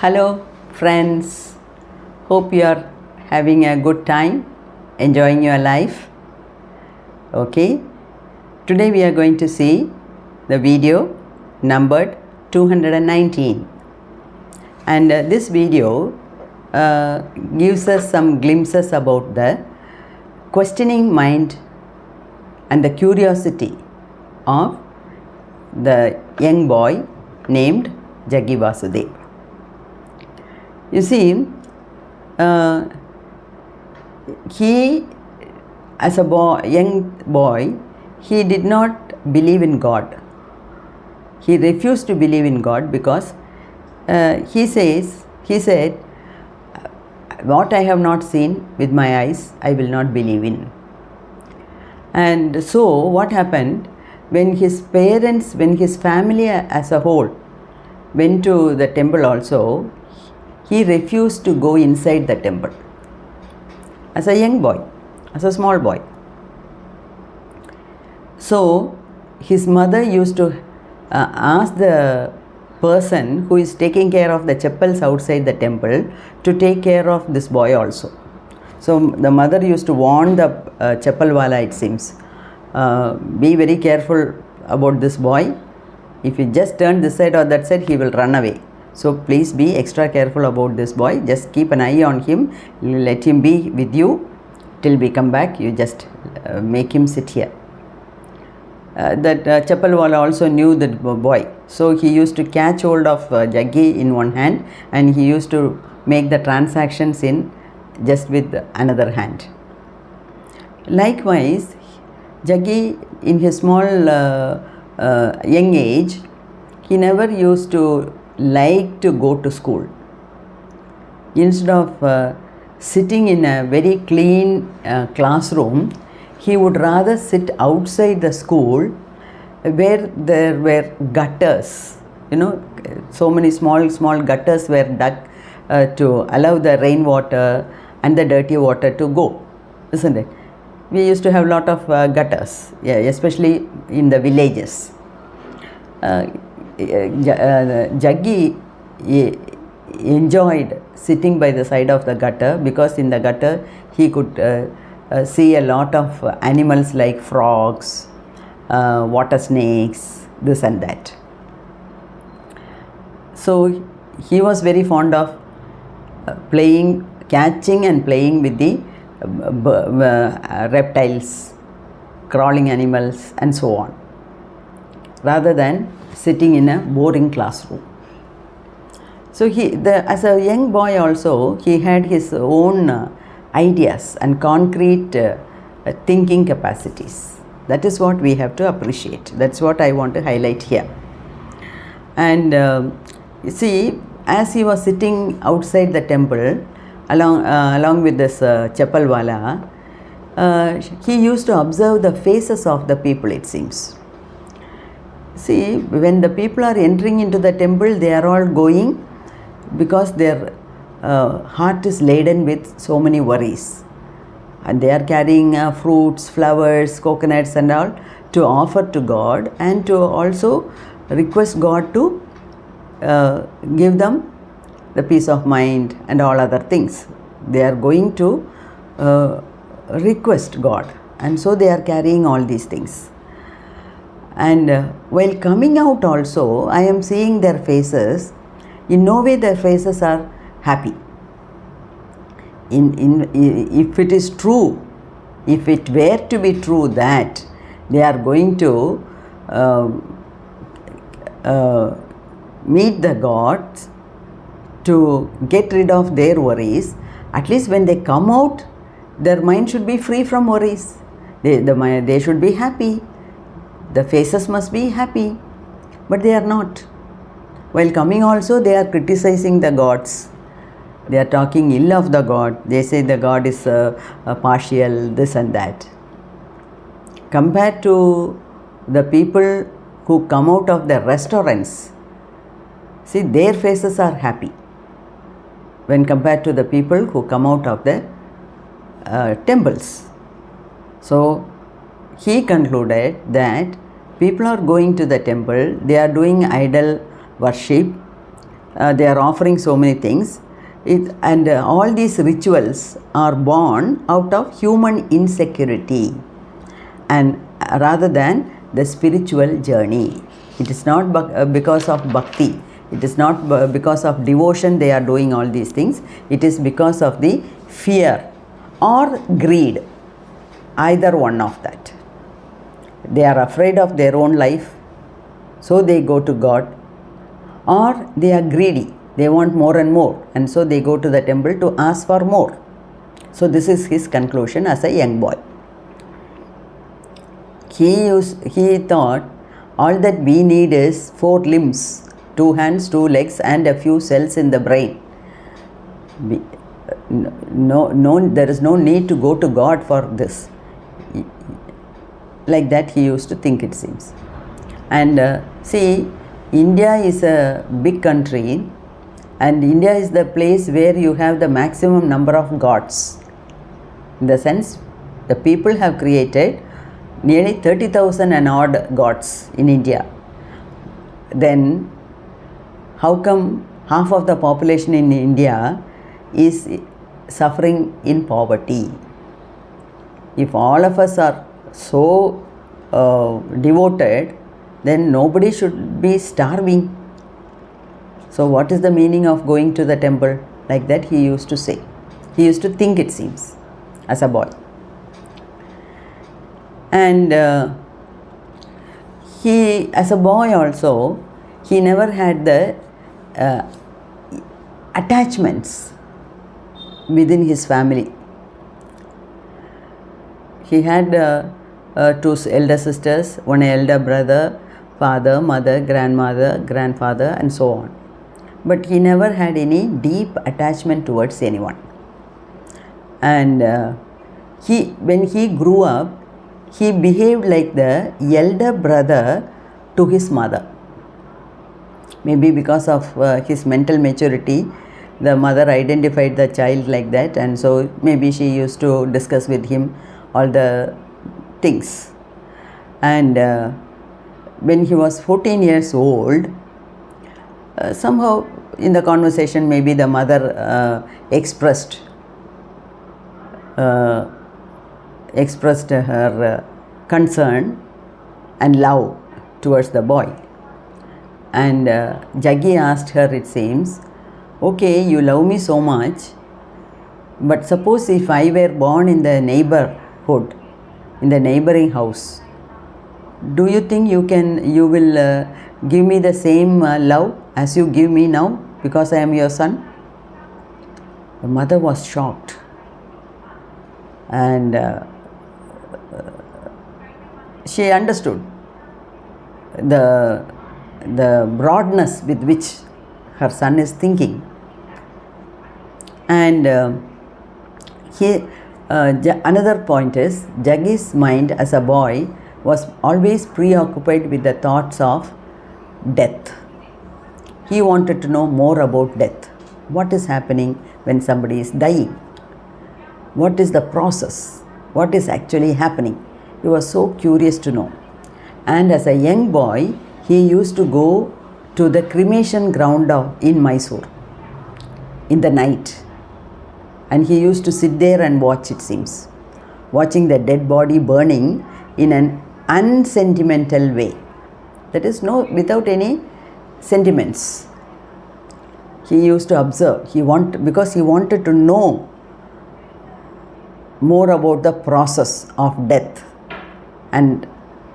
Hello, friends. Hope you are having a good time, enjoying your life. Okay, today we are going to see the video numbered 219, and this video gives us some glimpses about the questioning mind and the curiosity of the young boy named Jaggi. You see, he, as a young boy, he did not believe in God. He refused to believe in God because he said, what I have not seen with my eyes, I will not believe in. And so what happened, when his parents, when his family as a whole went to the temple also, he refused to go inside the temple as a young boy, as a small boy. So his mother used to ask the person who is taking care of the chapels outside the temple to take care of this boy also. So the mother used to warn the chapel wala, it seems, be very careful about this boy. If you just turn this side or that side, he will run away. So please be extra careful about this boy. Just keep an eye on him. Let him be with you till we come back. You just make him sit here. That chapel wala also knew the boy. So he used to catch hold of Jaggi in one hand, and he used to make the transactions in just with another hand. Likewise, Jaggi, in his small young age, he never used to like to go to school. Instead of sitting in a very clean classroom, he would rather sit outside the school where there were gutters. So many small gutters were dug to allow the rainwater and the dirty water to go, isn't it? We used to have a lot of gutters, especially in the villages. Jaggi enjoyed sitting by the side of the gutter because in the gutter he could see a lot of animals like frogs, water snakes, this and that. So he was very fond of catching and playing with the reptiles, crawling animals and so on, rather than sitting in a boring classroom. So as a young boy also, he had his own ideas and concrete thinking capacities. That is what we have to appreciate. That's what I want to highlight here. And you see, as he was sitting outside the temple along with this chapel wala, he used to observe the faces of the people, it seems. See, when the people are entering into the temple, they are all going because their heart is laden with so many worries. And they are carrying fruits, flowers, coconuts and all to offer to God, and to also request God to give them the peace of mind and all other things. They are going to request God, and so they are carrying all these things. And while coming out also, I am seeing their faces. In no way their faces are happy. If it is true, if it were to be true that they are going to meet the gods to get rid of their worries, at least when they come out, their mind should be free from worries. They should be happy. The faces must be happy, but they are not. While coming also, they are criticizing the gods. They are talking ill of the God. They say the God is partial, this and that. Compared to the people who come out of the restaurants, see, their faces are happy when compared to the people who come out of the temples. So he concluded that people are going to the temple, they are doing idol worship, they are offering so many things. And all these rituals are born out of human insecurity, and rather than the spiritual journey. It is not because of bhakti. It is not because of devotion they are doing all these things. It is because of the fear or greed, either one of that. They are afraid of their own life, so they go to God, or they are greedy, they want more and more, and so they go to the temple to ask for more. So this is his conclusion as a young boy. He thought all that we need is 4 limbs, 2 hands, 2 legs, and a few cells in the brain. There is no need to go to God for this. Like that he used to think, it seems. And see, India is a big country, and India is the place where you have the maximum number of gods. In the sense, the people have created nearly 30,000 and odd gods in India. Then how come half of the population in India is suffering in poverty? If all of us are so devoted, then nobody should be starving. So what is the meaning of going to the temple? Like that he used to say. He used to think, it seems, as a boy. And he, as a boy also, he never had the attachments within his family. He had 2 elder sisters, 1 elder brother, father, mother, grandmother, grandfather, and so on. But he never had any deep attachment towards anyone. And when he grew up, he behaved like the elder brother to his mother. Maybe because of his mental maturity, the mother identified the child like that, and so maybe she used to discuss with him all the things. And when he was 14 years old, somehow in the conversation maybe the mother expressed her concern and love towards the boy. And Jaggi asked her, it seems, okay, you love me so much, but suppose if I were born in the neighborhood, in the neighboring house, do you think you will give me the same love as you give me now because I am your son? The mother was shocked, and she understood the broadness with which her son is thinking. And another point is, Jaggi's mind as a boy was always preoccupied with the thoughts of death. He wanted to know more about death. What is happening when somebody is dying? What is the process? What is actually happening? He was so curious to know. And as a young boy, he used to go to the cremation ground in Mysore in the night. And he used to sit there and watch, it seems, watching the dead body burning in an unsentimental way. That is, without any sentiments. He used to observe. Because he wanted to know more about the process of death and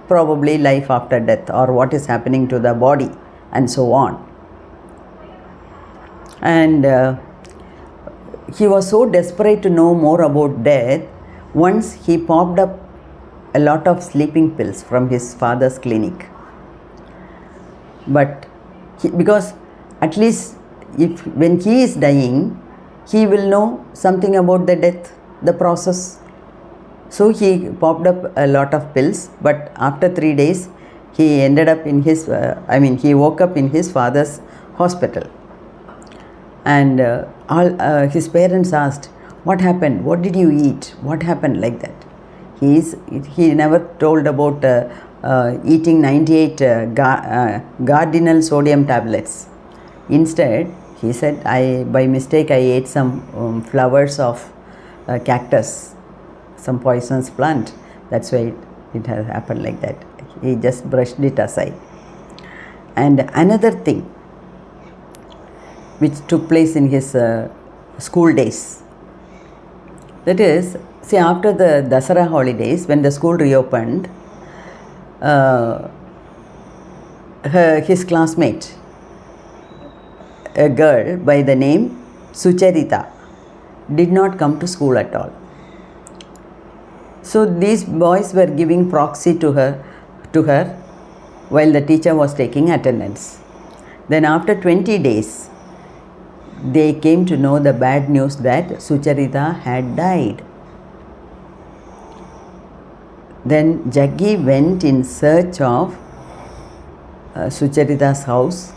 probably life after death, or what is happening to the body, and so on. And he was so desperate to know more about death, once he popped up a lot of sleeping pills from his father's clinic. But because at least when he is dying, he will know something about the death, the process. So he popped up a lot of pills, but after 3 days, he ended up in he woke up in his father's hospital. And his parents asked, what happened? What did you eat? What happened? Like that. He never told about eating 98 cardinal sodium tablets. Instead, he said, by mistake I ate some flowers of cactus, some poisonous plant. That's why it has happened like that. He just brushed it aside. And another thing which took place in his school days, that is, see, after the Dasara holidays, when the school reopened, his classmate, a girl by the name Sucharita, did not come to school at all. So these boys were giving proxy to her while the teacher was taking attendance. Then after 20 days, they came to know the bad news that Sucharita had died. Then Jaggi went in search of Sucharita's house,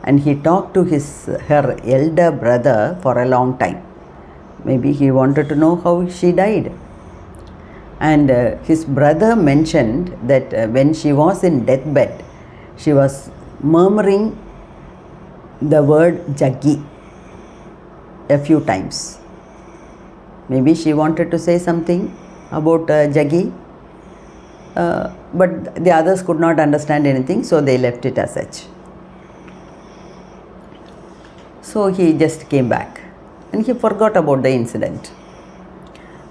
and he talked to her elder brother for a long time. Maybe he wanted to know how she died. And his brother mentioned that when she was in deathbed, she was murmuring the word Jaggi a few times. Maybe she wanted to say something about Jaggi, but the others could not understand anything, so they left it as such. So he just came back and he forgot about the incident.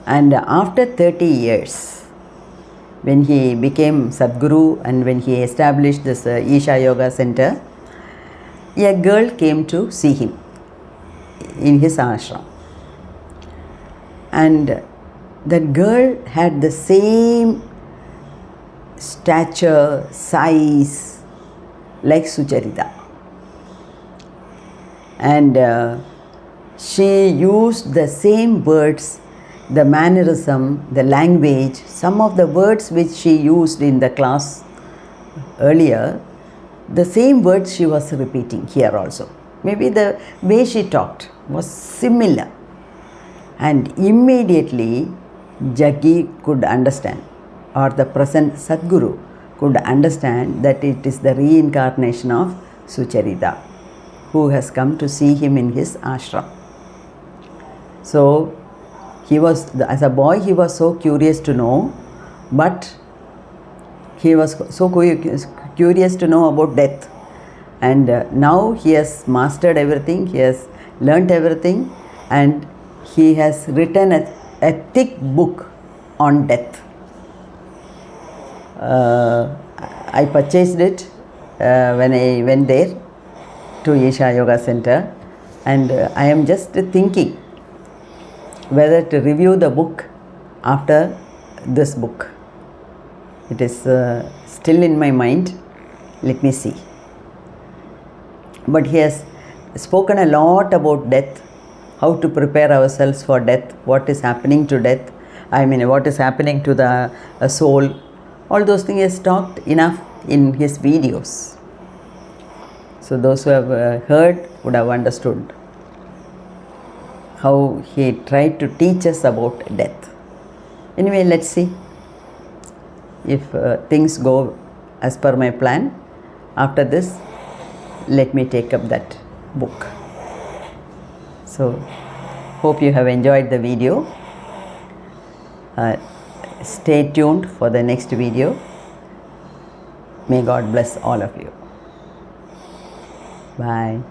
And after 30 years, when he became Sadguru and when he established this Isha Yoga Center, a girl came to see him in his ashram. And that girl had the same stature, size like Sucharita. And she used the same words, the mannerism, the language, some of the words which she used in the class earlier, the same words she was repeating here also. Maybe the way she talked was similar. And immediately Jaggi could understand, or the present Sadguru could understand, that it is the reincarnation of Sucharita who has come to see him in his ashram. So he was, as a boy, he was so curious to know, but he was so curious to know about death. And now he has mastered everything, he has learnt everything, and he has written a thick book on death. I purchased it when I went there to Isha Yoga Center, and I am just thinking whether to review the book after this book. It is still in my mind. Let me see. But he has spoken a lot about death, how to prepare ourselves for death, what is happening to death, what is happening to the soul. All those things he has talked enough in his videos. So those who have heard would have understood how he tried to teach us about death. Anyway, let's see if things go as per my plan. After this, let me take up that book. So, hope you have enjoyed the video. Stay tuned for the next video. May God bless all of you. Bye.